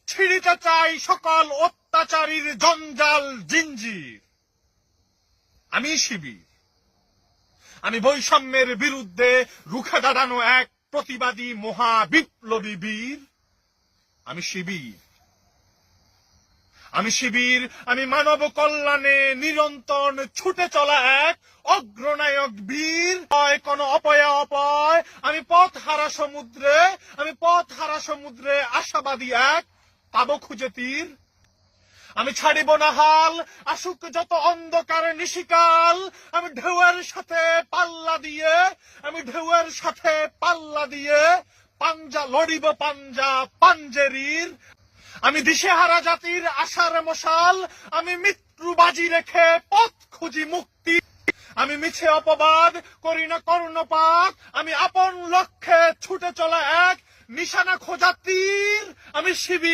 ছিঁড়িতে চাই সকল অত্যাচারীর জঞ্জাল জিঞ্জির। আমি শিবির, আমি বৈষম্যের বিরুদ্ধে রুখে দাঁড়ানো এক প্রতিবাদী মহা বিপ্লবী বীর। আমি শিবির, আমি শিবির, আমি মানব কল্যাণে নিরন্তর ছুটে চলা এক অগ্রনায়ক বীর। কোন অপয়া অপয়, আমি পথ হারা সমুদ্রে আশাবাদী এক পাবো খুঁজে তীর। আমি ছাড়িব না হাল, আসুক যত অন্ধকার নিশিকাল। আমি ঢেউয়ের সাথে পাল্লা দিয়ে পাঞ্জা লড়িব, পাঞ্জা পাঞ্জেরির। আমি দিশেহারা জাতির আশার মশাল, আমি মৃত্যু বাজি রেখে পথ খুঁজি মুক্তি। আমি মিছে অপবাদ করি না কর্ণপাত, আমি আপন লক্ষ্যে ছুটে চলা এক নিশানা খোঁজা তীর। আমি শিবির।